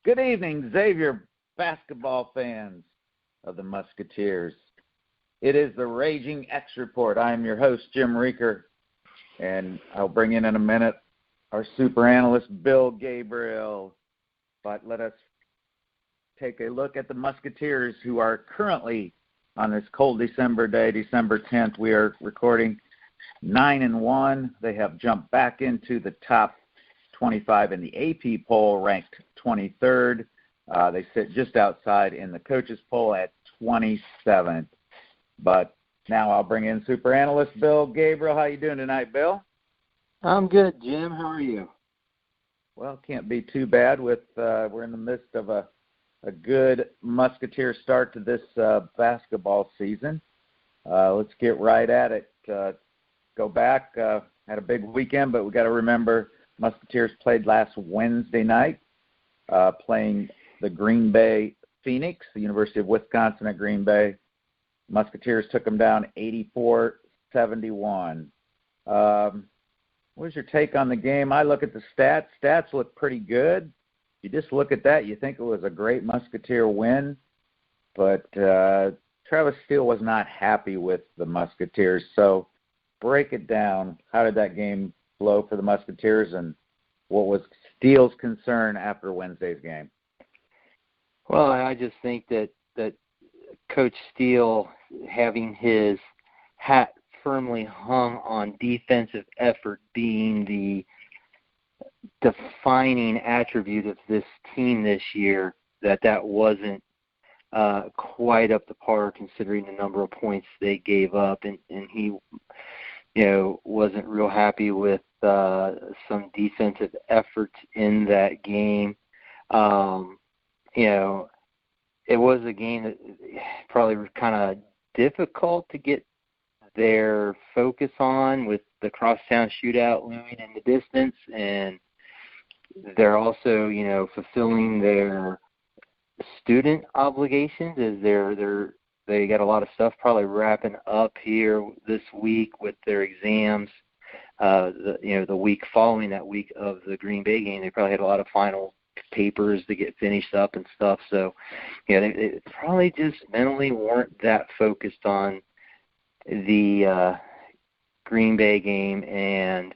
Good evening, Xavier basketball fans of the Musketeers. It is the RaGing X Report. I am your host, Jim Reeker, and I'll bring in a minute our super analyst, Bill Gabriel. But let us take a look at the Musketeers, who are currently on this cold December day, December 10th. We are recording 9-1. They have jumped back into the top 25 in the AP poll, ranked 23rd. They sit just outside in the coaches poll at 27th. But now I'll bring in super analyst Bill Gabriel. How you doing tonight, Bill? I'm good, Jim. How are you? Well, can't be too bad. We're in the midst of a good Musketeer start to this basketball season. Let's get right at it. Go back. Had a big weekend, but we got to remember Musketeers played last Wednesday night, playing the Green Bay Phoenix, the University of Wisconsin at Green Bay. Musketeers took them down 84-71. What's your take on the game? I look at the stats. Stats look pretty good. You just look at that, you think it was a great Musketeer win. But Travis Steele was not happy with the Musketeers. So break it down. How did that game flow for the Musketeers, and what was Steele's concern after Wednesday's game? Well, I just think that Coach Steele, having his hat firmly hung on defensive effort being the defining attribute of this team this year, that wasn't quite up to par considering the number of points they gave up, and he wasn't real happy with some defensive efforts in that game. It was a game that probably was kind of difficult to get their focus on, with the Crosstown Shootout looming in the distance, and they're also, fulfilling their student obligations as they got a lot of stuff probably wrapping up here this week with their exams. The week following that week of the Green Bay game, they probably had a lot of final papers to get finished up and stuff. So, they probably just mentally weren't that focused on the Green Bay game. And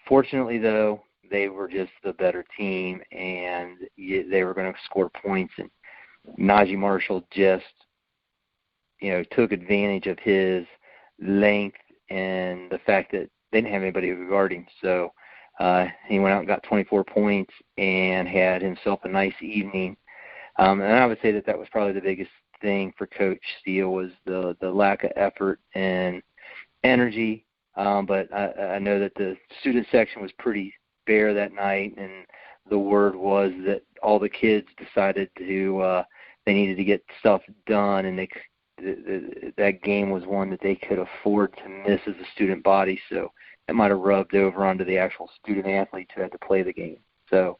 fortunately, though, they were just the better team, and they were going to score points. And Najee Marshall just took advantage of his length and the fact that they didn't have anybody to guard him. So he went out and got 24 points and had himself a nice evening. And I would say that was probably the biggest thing for Coach Steele, was the lack of effort and energy. But I know that the student section was pretty bare that night, and the word was that all the kids decided they needed to get stuff done, and that game was one that they could afford to miss as a student body. So it might have rubbed over onto the actual student athletes who had to play the game. So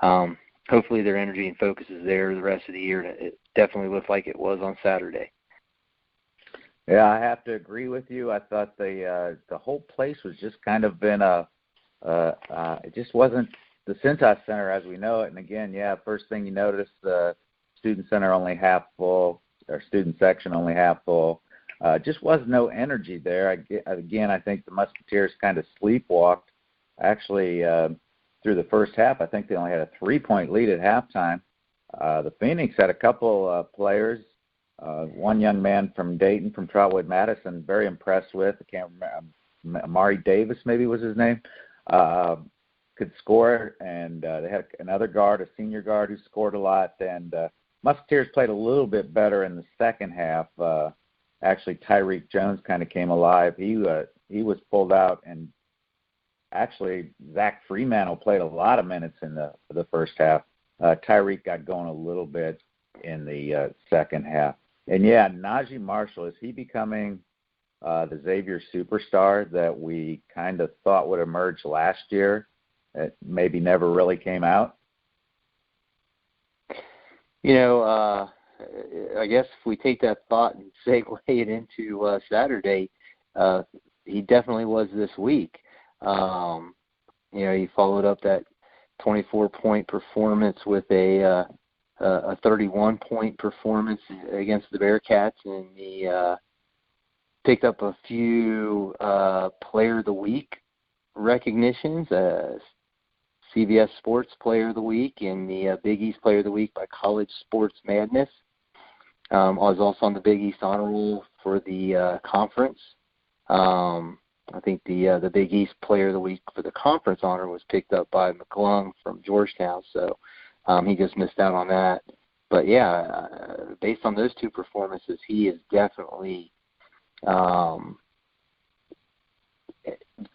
hopefully their energy and focus is there the rest of the year, and it definitely looked like it was on Saturday. Yeah, I have to agree with you. I thought the whole place was just kind of been it just wasn't the Cintas Center as we know it. And again, first thing you notice, the student center only half full, or student section only half full. Just was no energy there. Again, I think the Musketeers kind of sleepwalked. Actually, through the first half, I think they only had a 3-point lead at halftime. The Phoenix had a couple players. One young man from Dayton, from Trotwood Madison, very impressed with. I can't remember. Amari Davis, maybe was his name. Could score, and they had another guard, a senior guard, who scored a lot. And Musketeers played a little bit better in the second half. Actually, Tyreek Jones kind of came alive. He was pulled out, and actually Zach Fremantle played a lot of minutes in the first half. Tyreek got going a little bit in the second half. And Najee Marshall, is he becoming the Xavier superstar that we kind of thought would emerge last year? It maybe never really came out. I guess if we take that thought and segue it into Saturday, he definitely was this week. He followed up that 24-point performance with a 31-point performance against the Bearcats, and he picked up a few Player of the Week recognitions, CBS Sports Player of the Week and the Big East Player of the Week by College Sports Madness. I was also on the Big East Honor Roll for the conference. I think the Big East Player of the Week for the conference honor was picked up by McClung from Georgetown, so he just missed out on that. But, yeah, based on those two performances, he is definitely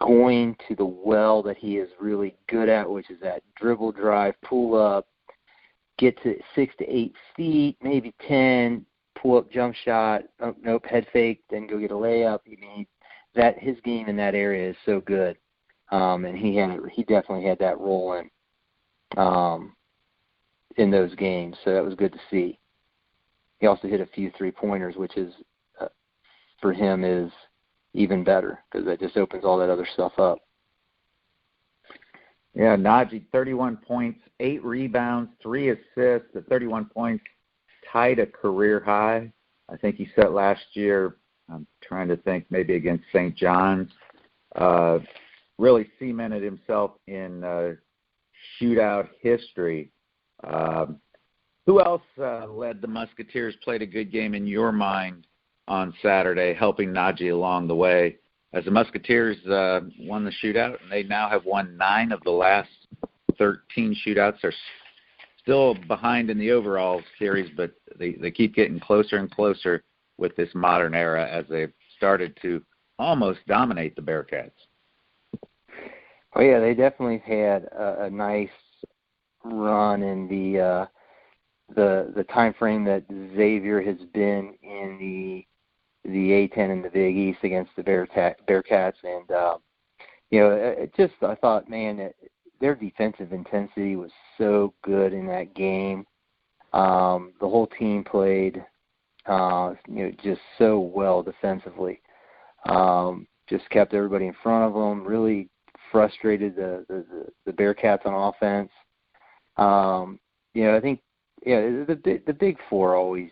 going to the well that he is really good at, which is that dribble, drive, pull up, get to 6 to 8 feet, maybe 10, pull up, jump shot, head fake, then go get a layup. I mean, that his game in that area is so good, and he definitely had that rolling in those games, so that was good to see. He also hit a few 3-pointers, which is for him is even better because that just opens all that other stuff up. Yeah, Najee, 31 points, 8 rebounds, 3 assists. The 31 points tied a career high. I think he set last year, I'm trying to think, maybe against St. John's. Really cemented himself in shootout history. Who else led the Musketeers, played a good game in your mind on Saturday, helping Najee along the way? As the Musketeers won the shootout, and they now have won 9 of the last 13 shootouts. They're still behind in the overall series, but they keep getting closer and closer with this modern era as they've started to almost dominate the Bearcats. Oh, yeah, they definitely had a nice run in the time frame that Xavier has been in the A-10 in the Big East against the Bearcats. And, I thought, man, their defensive intensity was so good in that game. The whole team played, just so well defensively. Just kept everybody in front of them, really frustrated the Bearcats on offense. I think, the big four always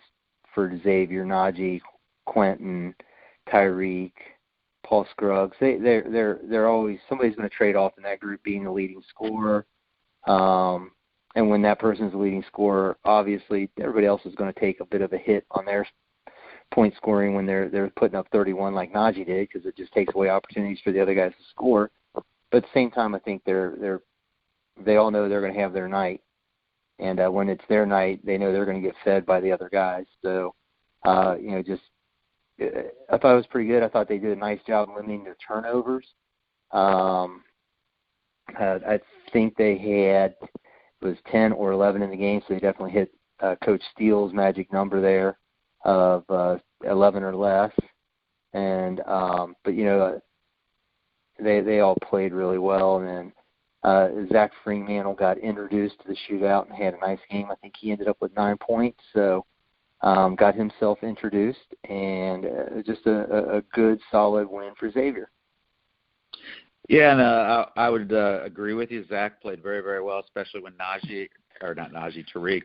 for Xavier, Najee, Quentin, Tyreek, Paul Scruggs. They're always, somebody's going to trade off in that group being the leading scorer. And when that person's the leading scorer, obviously everybody else is going to take a bit of a hit on their point scoring when they're putting up 31 like Najee did, because it just takes away opportunities for the other guys to score. But at the same time, I think they all know they're going to have their night. And when it's their night, they know they're going to get fed by the other guys. So, I thought it was pretty good. I thought they did a nice job limiting their turnovers. I think they had, it was 10 or 11 in the game, so they definitely hit Coach Steele's magic number there of 11 or less. And they all played really well. And then Zach Freemantle got introduced to the shootout and had a nice game. I think he ended up with 9 points. So got himself introduced, and just a good, solid win for Xavier. Yeah, and I would agree with you. Zach played very, very well, especially when Tariq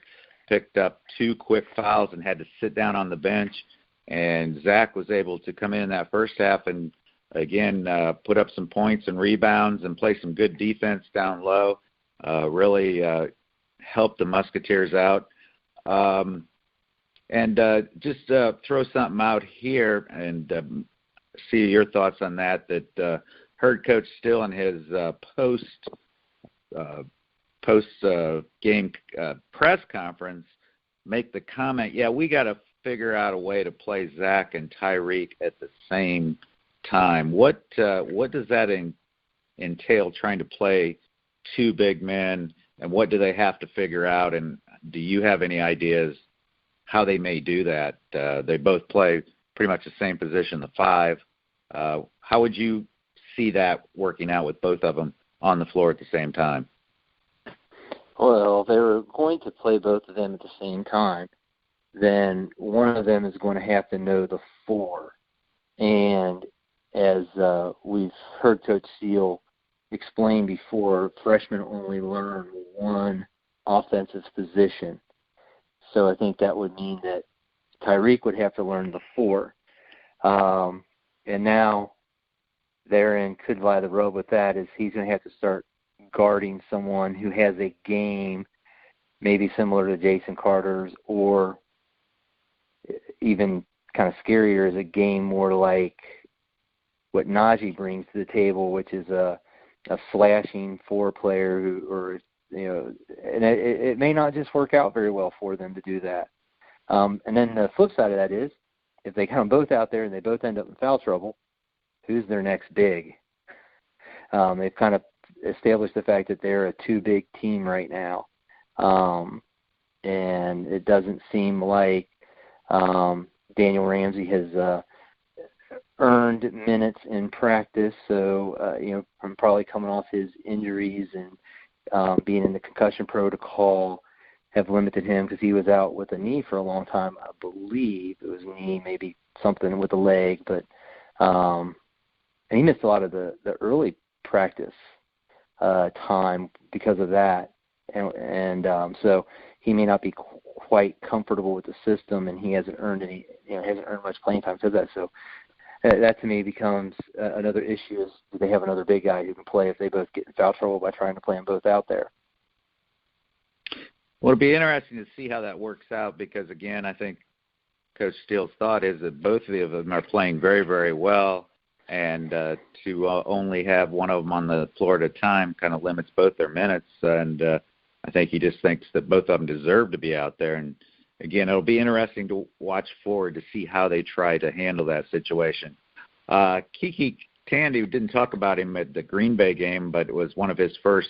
picked up 2 quick fouls and had to sit down on the bench. And Zach was able to come in that first half and, again, put up some points and rebounds and play some good defense down low, really helped the Musketeers out. And just throw something out here and see your thoughts on that heard Coach Still in his post-game press conference make the comment, we got to figure out a way to play Zach and Tyreek at the same time. What does that entail, trying to play 2 big men, and what do they have to figure out, and do you have any ideas how they may do that? They both play pretty much the same position, the 5. How would you see that working out with both of them on the floor at the same time? Well, if they were going to play both of them at the same time, then one of them is going to have to know the 4. And as we've heard Coach Steele, explained before, freshmen only learn one offensive position. So I think that would mean that Tyreek would have to learn the 4. And now therein could lie the rub with that is he's going to have to start guarding someone who has a game maybe similar to Jason Carter's, or even kind of scarier is a game more like what Najee brings to the table, which is a slashing 4-player who, or and it may not just work out very well for them to do that. And then the flip side of that is, if they come both out there and they both end up in foul trouble, who's their next big? They've kind of established the fact that they're a 2-big team right now. And it doesn't seem like Daniel Ramsey has earned minutes in practice. So, from probably coming off his injuries and being in the concussion protocol, have limited him because he was out with a knee for a long time. I believe it was knee, maybe something with a leg, but and he missed a lot of the early practice time because of that, and so he may not be quite comfortable with the system, and he hasn't earned much playing time because of that. So that to me becomes another issue: is do they have another big guy who can play if they both get in foul trouble by trying to play them both out there? Well, it'll be interesting to see how that works out because, again, I think Coach Steele's thought is that both of them are playing very, very well, and to only have one of them on the floor at a time kind of limits both their minutes. And I think he just thinks that both of them deserve to be out there. And, again, it'll be interesting to watch forward to see how they try to handle that situation. Kiki Tandy, didn't talk about him at the Green Bay game, but it was one of his first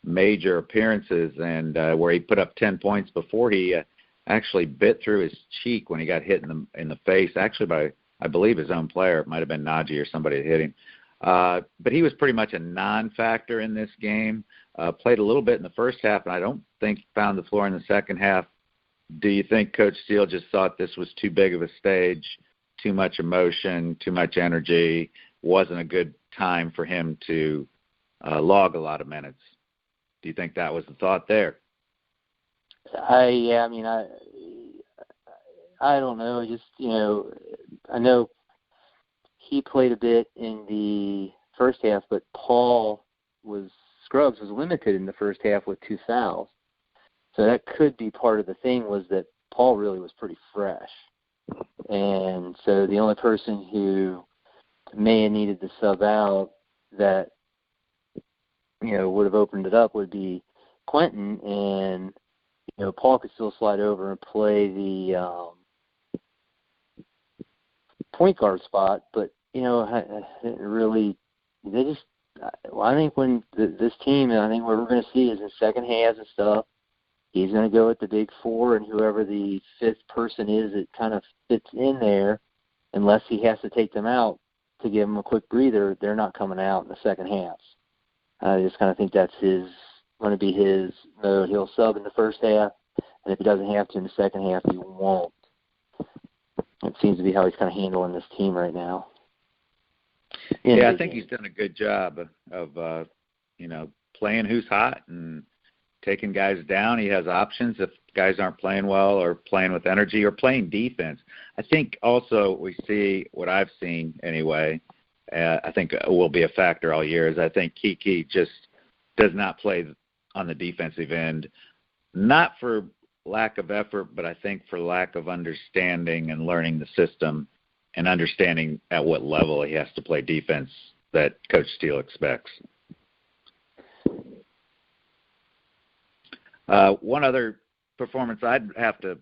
major appearances, and where he put up 10 points before he actually bit through his cheek when he got hit in the face, actually by, I believe, his own player. It might have been Najee or somebody that hit him. But he was pretty much a non-factor in this game. Played a little bit in the first half, and I don't think found the floor in the second half. Do you think Coach Steele just thought this was too big of a stage, too much emotion, too much energy, wasn't a good time for him to log a lot of minutes? Do you think that was the thought there? I don't know. I know he played a bit in the first half, but Scruggs was limited in the first half with 2 fouls. So that could be part of the thing, was that Paul really was pretty fresh. And so the only person who may have needed to sub out that would have opened it up would be Quentin, and Paul could still slide over and play the point guard spot, but really, I think when this team, I think what we're going to see is in second halves and stuff, he's going to go with the big 4, and whoever the 5th person is, it kind of fits in there, unless he has to take them out to give them a quick breather. They're not coming out in the second halves. I just kind of think that's going to be his mode. He'll sub in the first half, and if he doesn't have to in the second half, he won't. It seems to be how he's kind of handling this team right now. Yeah, I think he's done a good job of playing who's hot and taking guys down. He has options if guys aren't playing well or playing with energy or playing defense. I think also we see, what I've seen anyway, I think will be a factor all year, is I think Kiki just does not play on the defensive end, not for lack of effort, but I think for lack of understanding and learning the system and understanding at what level he has to play defense that Coach Steele expects. One other performance I'd have to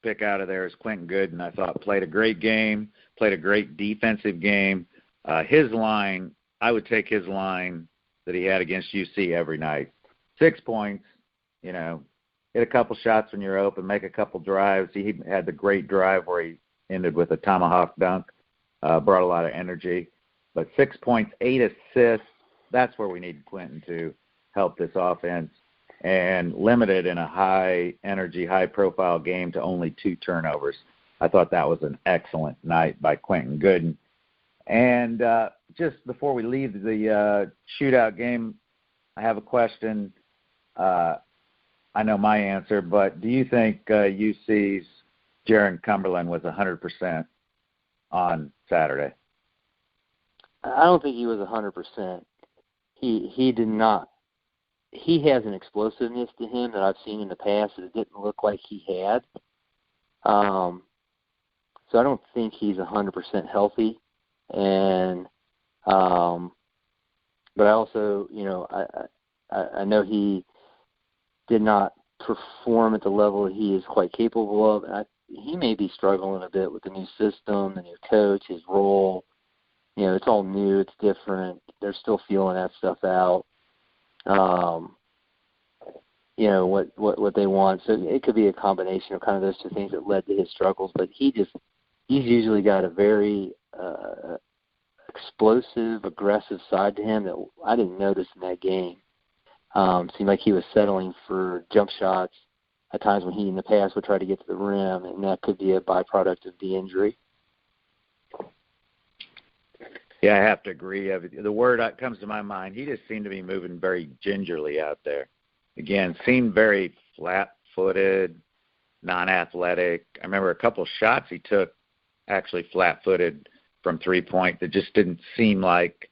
pick out of there is Quentin Gooden. I thought played a great game, played a great defensive game. His line, I would take his line that he had against UC every night. 6 points, hit a couple shots when you're open, make a couple drives. He had the great drive where he ended with a tomahawk dunk, brought a lot of energy. But 6 points, 8 assists, that's where we need Quentin to help this offense, and limited in a high-energy, high-profile game to only 2 turnovers. I thought that was an excellent night by Quentin Gooden. And just before we leave the shootout game, I have a question. I know my answer, but do you think UC's Jaron Cumberland was 100% on Saturday? I don't think he was 100%. He did not. He has an explosiveness to him that I've seen in the past that it didn't look like he had. So I don't think he's 100% healthy. And but I also, I know he did not perform at the level he is quite capable of. And he may be struggling a bit with the new system, the new coach, his role. It's all new, it's different. They're still feeling that stuff out. What they want. So it could be a combination of kind of those two things that led to his struggles. But he's usually got a very explosive, aggressive side to him that I didn't notice in that game. Seemed like he was settling for jump shots at times when he in the past would try to get to the rim, and that could be a byproduct of the injury. Yeah, I have to agree. The word that comes to my mind, he just seemed to be moving very gingerly out there. Again, seemed very flat-footed, non-athletic. I remember a couple of shots he took actually flat-footed from three-point that just didn't seem like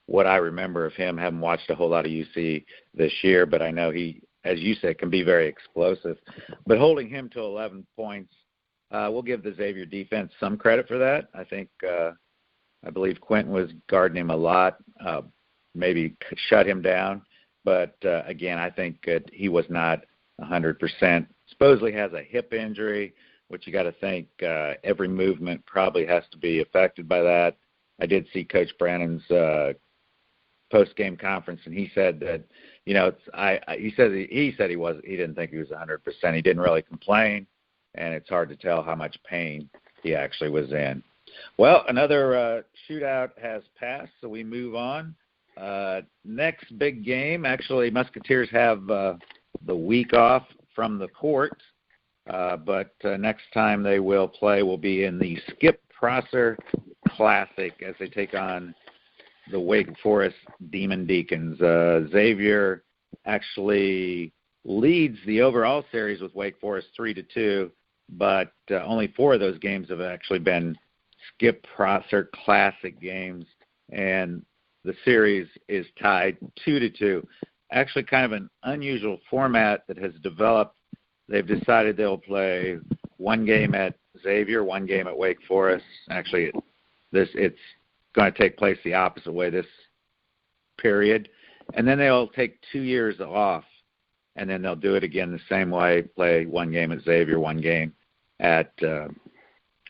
what I remember of him. Haven't watched a whole lot of UC this year, but I know he, as you said, can be very explosive. But holding him to 11 points, we'll give the Xavier defense some credit for that. I believe Quentin was guarding him a lot, maybe shut him down. But, again, I think he was not 100%. Supposedly has a hip injury, which you got to think every movement probably has to be affected by that. I did see Coach Brannon's post-game conference, and he said that, he said he didn't think he was 100%. He didn't really complain, and it's hard to tell how much pain he actually was in. Well, another shootout has passed, so we move on. Next big game, actually, Musketeers have the week off from the court, but next time they will play will be in the Skip Prosser Classic as they take on the Wake Forest Demon Deacons. Xavier actually leads the overall series with Wake Forest 3-2, but only 4 of those games have actually been Skip Prosser Classic games, and the series is tied 2-2. Actually kind of an unusual format that has developed. They've decided they'll play one game at Xavier, one game at Wake Forest. Actually, it's going to take place the opposite way this period. And then they'll take 2 years off, and then they'll do it again the same way, play one game at Xavier, one game at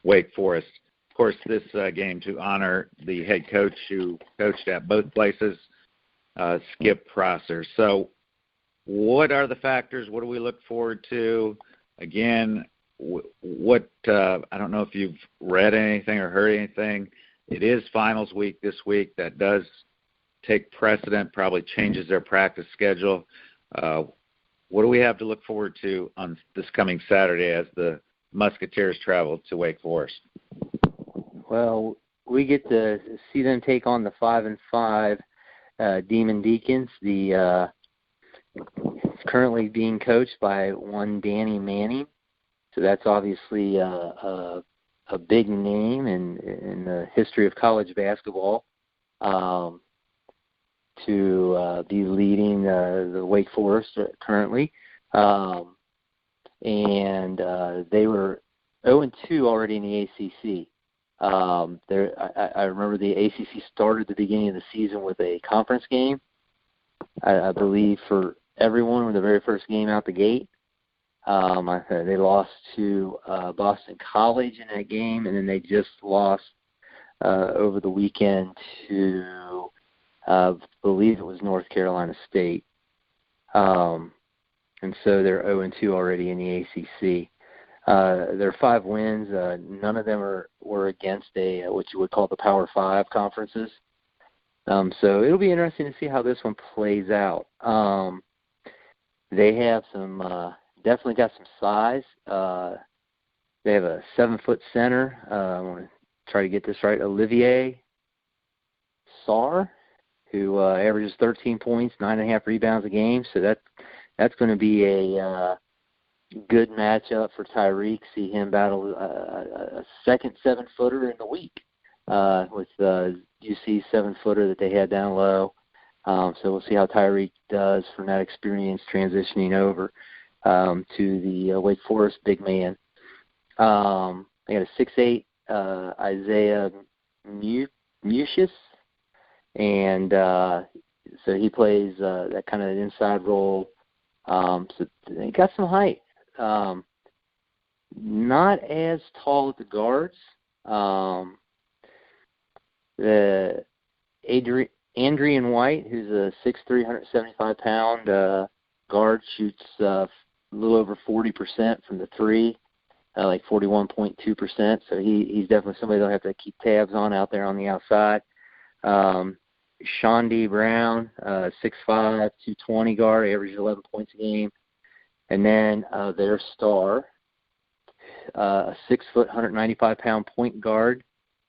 Wake Forest. Of course, this game to honor the head coach who coached at both places, Skip Prosser. So what are the factors? What do we look forward to? Again, I don't know if you've read anything or heard anything. It is finals week this week. That does take precedent, probably changes their practice schedule. What do we have to look forward to on this coming Saturday as the Musketeers travel to Wake Forest? Well, we get to see them take on the 5-5 Demon Deacons. The currently being coached by one Danny Manning, so that's obviously a big name in the history of college basketball. To be leading the Wake Forest currently, and they were 0-2 already in the ACC. I remember the ACC started the beginning of the season with a conference game, I believe, for everyone with the very first game out the gate. They lost to Boston College in that game, and then they just lost over the weekend to, I believe it was North Carolina State. And so they're 0-2 already in the ACC. Their 5 wins, none of them were against what you would call the Power 5 conferences. So it'll be interesting to see how this one plays out. They have definitely got some size. They have a 7-foot center. I want to try to get this right. Olivier Sarr, who averages 13 points, 9.5 rebounds a game. So that's going to be a good matchup for Tyreek. See him battle a second 7-footer in the week with UC's 7-footer that they had down low. So we'll see how Tyreek does from that experience transitioning over to the Wake Forest big man. They got a 6'8" Isaiah Mucius, and so he plays that kind of inside role. So they got some height. Not as tall at the guards. The Andrian White, who's a 6'3", 175-pound guard, shoots a little over 40% from the three, like 41.2%. So he's definitely somebody they'll have to keep tabs on out there on the outside. Shondi Brown, 6'5", 220 guard, averages 11 points a game. And then their star, a 6', 195-pound point guard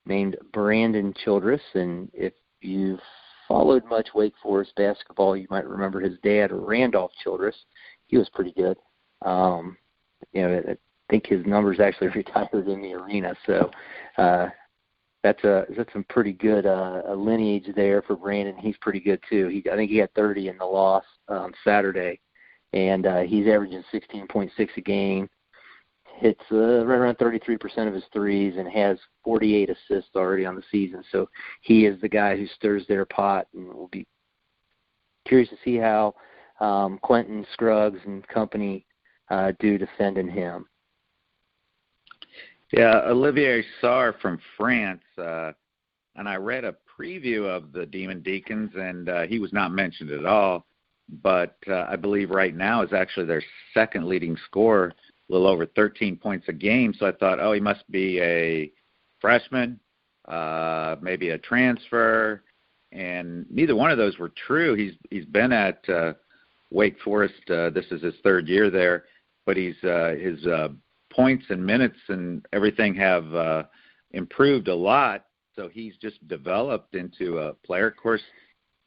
named Brandon Childress. And if you've followed much Wake Forest basketball, you might remember his dad, Randolph Childress. He was pretty good. I think his numbers actually retired in the arena. So that's some pretty good lineage there for Brandon. He's pretty good too. I think he had 30 in the loss on Saturday, and he's averaging 16.6 a game. Hits right around 33% of his threes and has 48 assists already on the season. So he is the guy who stirs their pot, and we'll be curious to see how Quentin Scruggs and company do defending him. Yeah, Olivier Sarr from France, and I read a preview of the Demon Deacons, and he was not mentioned at all, but I believe right now is actually their second leading scorer, a little over 13 points a game. So I thought, he must be a freshman, maybe a transfer, and neither one of those were true. He's been at Wake Forest. This is his third year there, but his points and minutes and everything have improved a lot. So he's just developed into a player. Of course,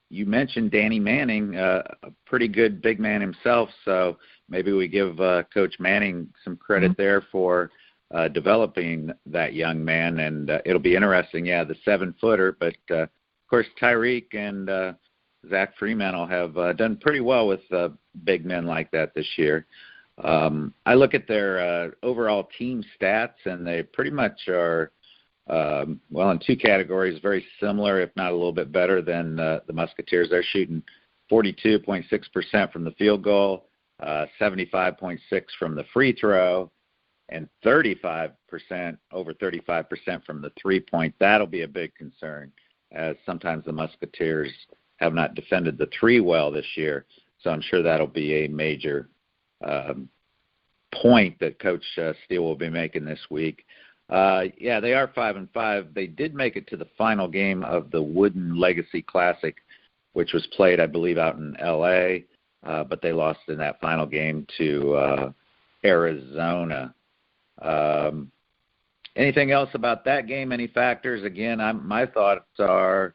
you mentioned Danny Manning, a pretty good big man himself. So maybe we give Coach Manning some credit there for developing that young man. And it'll be interesting, the 7-footer. But, of course, Tyreek and Zach Fremantle have done pretty well with big men like that this year. I look at their overall team stats, and they pretty much are, in two categories, very similar, if not a little bit better than the Musketeers. They're shooting 42.6% from the field goal, 75.6% from the free throw, and 35%, over 35% from the three-point. That'll be a big concern, as sometimes the Musketeers have not defended the three well this year. So I'm sure that'll be a major point that Coach Steele will be making this week. They are 5-5. They did make it to the final game of the Wooden Legacy Classic, which was played, I believe, out in L.A., but they lost in that final game to Arizona. Anything else about that game? Any factors? Again, my thoughts are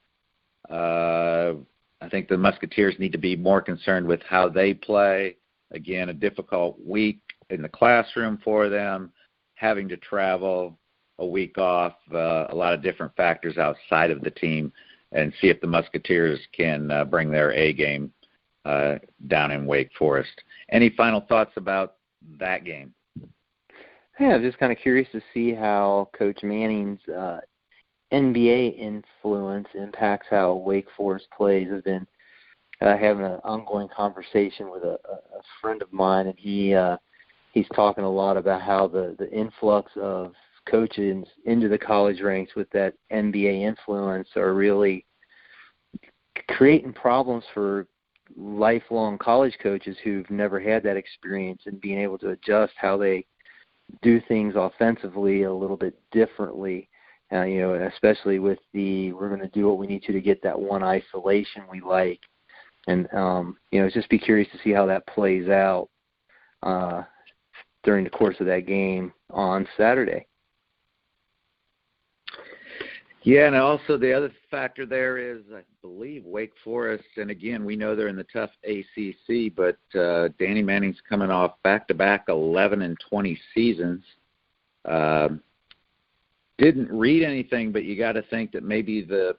I think the Musketeers need to be more concerned with how they play. Again, a difficult week in the classroom for them, having to travel, a week off, a lot of different factors outside of the team, and see if the Musketeers can bring their A game down in Wake Forest. Any final thoughts about that game? Yeah, I'm just kind of curious to see how Coach Manning's NBA influence impacts how Wake Forest plays. I've been having an ongoing conversation with a friend of mine, and he's talking a lot about how the influx of coaches into the college ranks with that NBA influence are really creating problems for lifelong college coaches who've never had that experience, and being able to adjust how they do things offensively a little bit differently. Especially with we're going to do what we need to get that one isolation we like. And, just be curious to see how that plays out during the course of that game on Saturday. Yeah, and also the other factor there is, I believe, Wake Forest, and again, we know they're in the tough ACC, but Danny Manning's coming off back-to-back 11 and 20 seasons. Didn't read anything, but you got to think that maybe the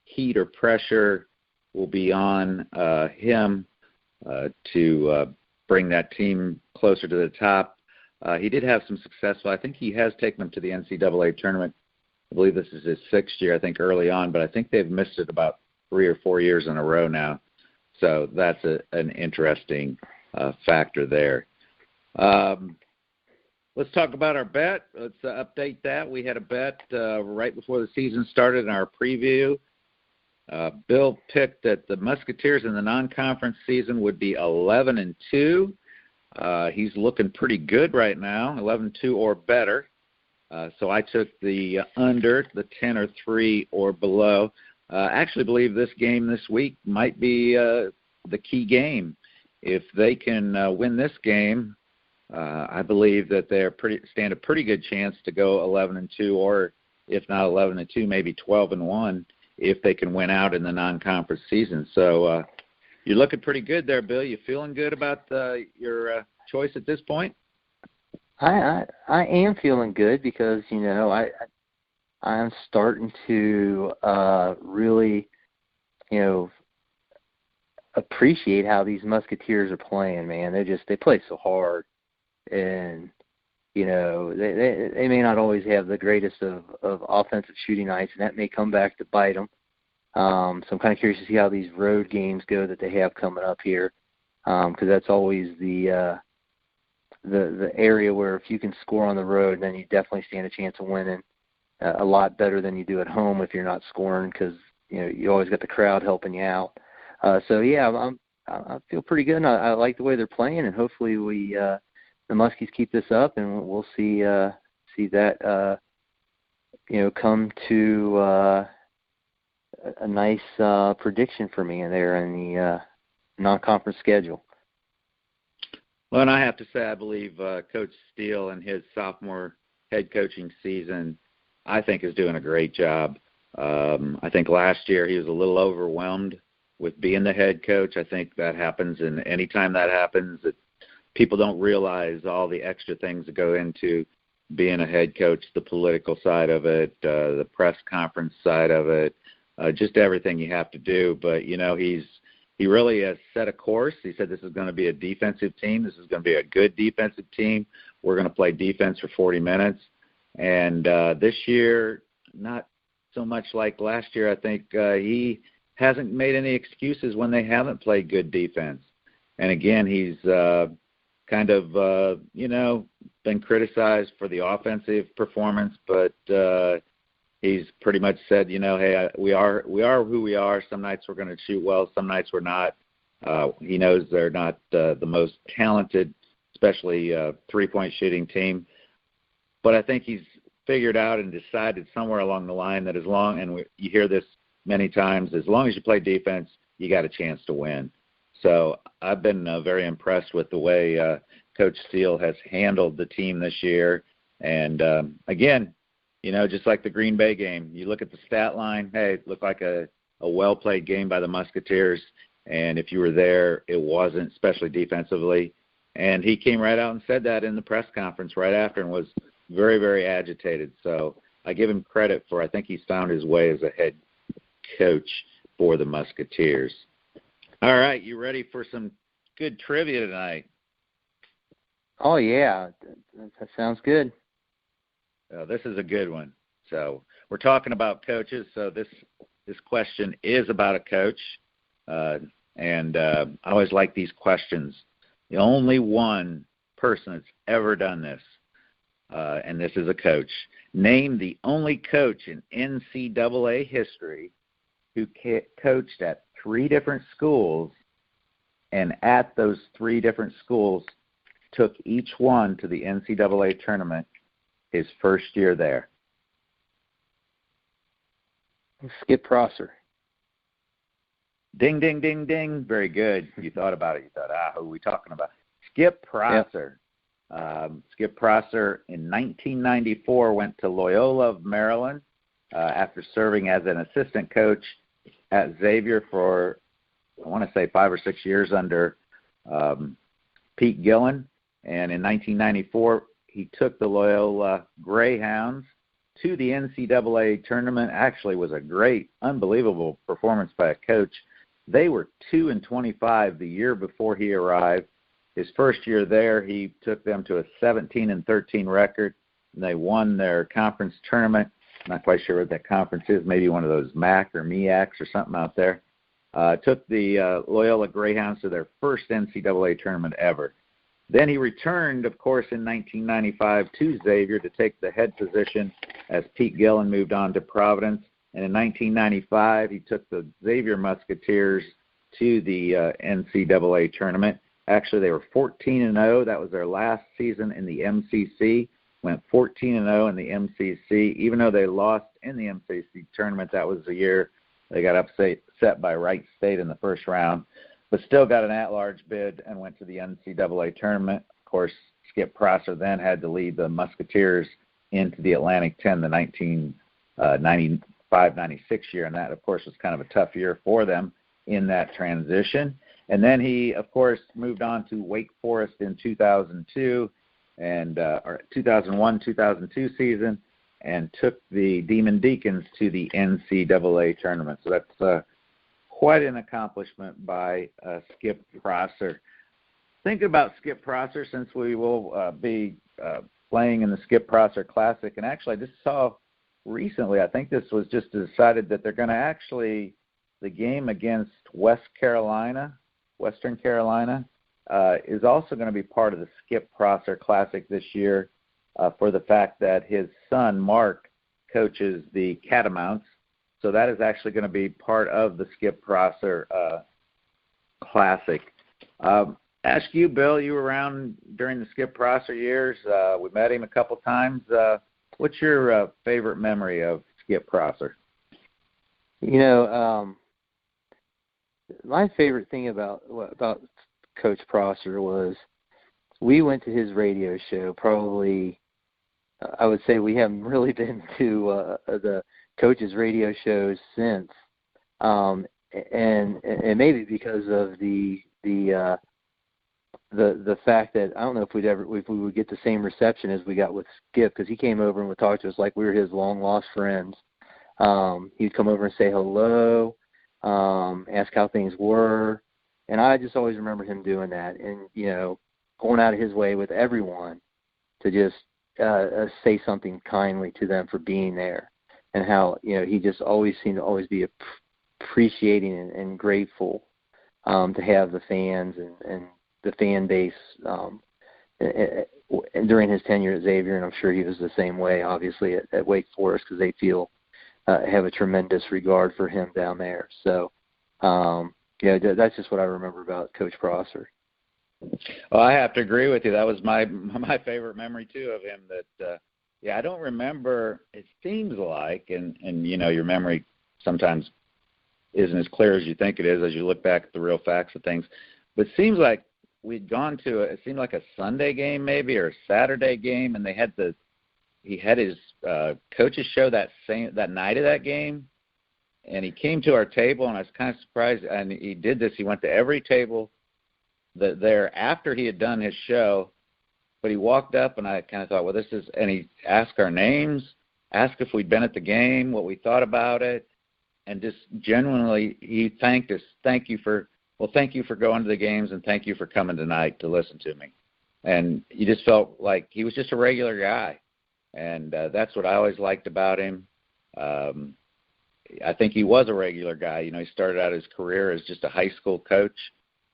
heat or pressure will be on him to bring that team closer to the top. He did have some success. I think he has taken them to the NCAA tournament. I believe this is his 6th year, I think, early on, but I think they've missed it about 3 or 4 years in a row now. So that's an interesting factor there. Let's talk about our bet. Let's update that. We had a bet right before the season started in our preview. Bill picked that the Musketeers in the non-conference season would be 11-2. He's looking pretty good right now, 11-2 or better. So I took the under, the 10 or 3 or below. I actually believe this game this week might be the key game. If they can win this game, I believe that they stand a pretty good chance to go 11-2, or if not 11-2, maybe 12-1 if they can win out in the non-conference season. So you're looking pretty good there, Bill. You feeling good about your choice at this point? I am feeling good because, I'm starting to really, appreciate how these Musketeers are playing, man. They play so hard, and they may not always have the greatest of offensive shooting nights, and that may come back to bite them. So I'm kind of curious to see how these road games go that they have coming up here, because that's always the area where if you can score on the road, then you definitely stand a chance of winning a lot better than you do at home if you're not scoring, because you always got the crowd helping you out. So yeah, I feel pretty good. And I like the way they're playing, and hopefully the Muskies keep this up, and we'll see that come to a nice prediction for me in there in the non-conference schedule. Well, and I have to say, I believe Coach Steele in his sophomore head coaching season, I think, is doing a great job. I think last year he was a little overwhelmed with being the head coach. I think that happens, and anytime that happens, that people don't realize all the extra things that go into being a head coach, the political side of it, the press conference side of it, just everything you have to do. But, he really has set a course. He said this is going to be a defensive team. This is going to be a good defensive team. We're going to play defense for 40 minutes. And this year, not so much like last year, I think he hasn't made any excuses when they haven't played good defense. And, again, he's kind of, been criticized for the offensive performance, but he's pretty much said, hey, we are who we are. Some nights we're going to shoot well, some nights we're not. He knows they're not the most talented, especially three-point shooting team. But I think he's figured out and decided somewhere along the line that you hear this many times, as long as you play defense, you got a chance to win. So I've been very impressed with the way Coach Steele has handled the team this year. And, again, just like the Green Bay game, you look at the stat line, hey, it looked like a well-played game by the Musketeers. And if you were there, it wasn't, especially defensively. And he came right out and said that in the press conference right after and was very, very agitated. So I give him credit for, I think he's found his way as a head coach for the Musketeers. All right, you ready for some good trivia tonight? Oh, yeah. That sounds good. This is a good one. So we're talking about coaches, so this question is about a coach. And I always like these questions. The only one person that's ever done this, and this is a coach. Name the only coach in NCAA history who coached at 3 different schools, and at those 3 different schools took each one to the NCAA tournament his first year there. Skip Prosser. Ding, ding, ding, ding. Very good. You thought about it. You thought, who are we talking about? Skip Prosser. Yep. Skip Prosser in 1994 went to Loyola of Maryland. after serving as an assistant coach at Xavier for, I want to say, 5 or 6 years under Pete Gillen. And in 1994, he took the Loyola Greyhounds to the NCAA tournament. Actually, was a great, unbelievable performance by a coach. They were 2-25 the year before he arrived. His first year there, he took them to a 17-13 record, and they won their conference tournament. I'm not quite sure what that conference is, maybe one of those MAC or MEACs or something out there. Took the Loyola Greyhounds to their first NCAA tournament ever. Then he returned, of course, in 1995 to Xavier to take the head position as Pete Gillen moved on to Providence. And in 1995, he took the Xavier Musketeers to the NCAA tournament. Actually, they were 14-0. That was their last season in the MCC. Went 14-0 in the MCC. Even though they lost in the MCC tournament, that was the year they got upset by Wright State in the first round, but still got an at-large bid and went to the NCAA tournament. Of course, Skip Prosser then had to lead the Musketeers into the Atlantic 10 the 1995-96 year, and that, of course, was kind of a tough year for them in that transition. And then he, of course, moved on to Wake Forest in 2002 and or 2001-2002 season, and took the Demon Deacons to the NCAA tournament. So that's quite an accomplishment by Skip Prosser. Think about Skip Prosser, since we will be playing in the Skip Prosser Classic. And actually, I just saw recently, I think this was just decided that they're going to actually, the game against Western Carolina, is also going to be part of the Skip Prosser Classic this year for the fact that his son, Mark, coaches the Catamounts. So that is actually going to be part of the Skip Prosser Classic. Ask you, Bill, you were around during the Skip Prosser years. We met him a couple times. What's your favorite memory of Skip Prosser? You know, my favorite thing about Coach Prosser was we went to his radio show. Probably, I would say we haven't really been to the coach's radio shows since, and maybe because of the fact that I don't know if we would get the same reception as we got with Skip, because he came over and would talk to us like we were his long lost friends. He'd come over and say hello, ask how things were, and I just always remember him doing that, and going out of his way with everyone to just say something kindly to them for being there, and how he just always seemed to always be appreciating and grateful to have the fans and the fan base and during his tenure at Xavier, and I'm sure he was the same way, obviously, at Wake Forest, because they have a tremendous regard for him down there. So, that's just what I remember about Coach Prosser. Well, I have to agree with you. That was my favorite memory too of him. That I don't remember. It seems like, and your memory sometimes isn't as clear as you think it is as you look back at the real facts of things. But it seems like we'd gone to it seemed like a Sunday game maybe, or a Saturday game, and he had his coach's show that night of that game, and he came to our table, and I was kind of surprised. And he did this. He went to every table there after he had done his show, but he walked up, and I kind of thought, well, and he asked our names, asked if we'd been at the game, what we thought about it, and just genuinely he thanked us. Thank you for going to the games, and thank you for coming tonight to listen to me. And you just felt like he was just a regular guy, and that's what I always liked about him. I think he was a regular guy. He started out his career as just a high school coach,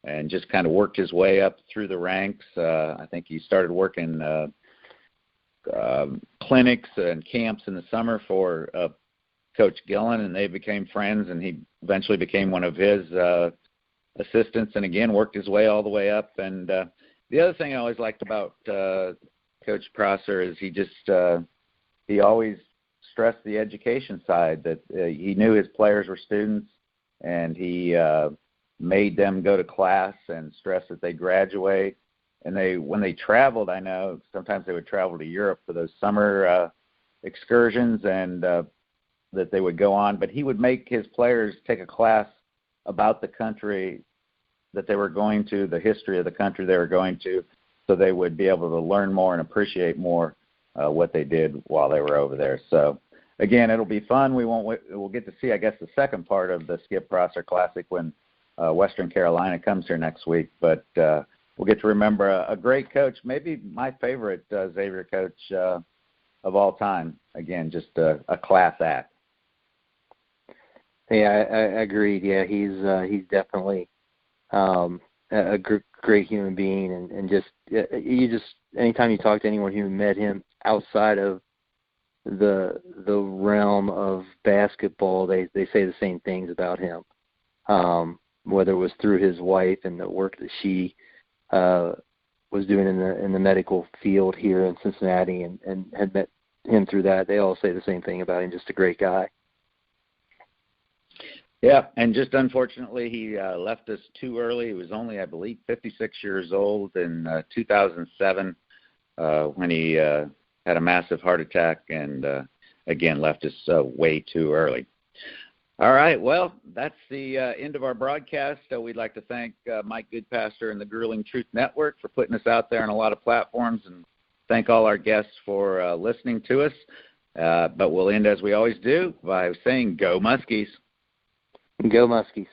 and just kind of worked his way up through the ranks. I think he started working clinics and camps in the summer for Coach Gillen, and they became friends, and he eventually became one of his assistants, and again worked his way all the way up. And the other thing I always liked about Coach Prosser is he always stressed the education side, that he knew his players were students, and he made them go to class and stress that they graduate. And when they traveled, I know sometimes they would travel to Europe for those summer excursions, and that they would go on, but he would make his players take a class about the country that they were going to, the history of the country they were going to, so they would be able to learn more and appreciate more what they did while they were over there. So, again, it'll be fun. We'll get to see, I guess, the second part of the Skip Prosser Classic when Western Carolina comes here next week. But we'll get to remember a great coach, maybe my favorite Xavier coach of all time. Again, just a class act. Yeah, I agreed. Yeah, he's definitely a great human being, and just anytime you talk to anyone who met him outside of the realm of basketball, they say the same things about him. Whether it was through his wife and the work that she was doing in the medical field here in Cincinnati, and had met him through that, they all say the same thing about him. Just a great guy. Yeah, and just unfortunately, he left us too early. He was only, I believe, 56 years old in 2007 when he had a massive heart attack and, again, left us way too early. All right, well, that's the end of our broadcast. We'd like to thank Mike Goodpaster and the Grueling Truth Network for putting us out there on a lot of platforms, and thank all our guests for listening to us. But we'll end, as we always do, by saying, Go Muskies. Go Muskies.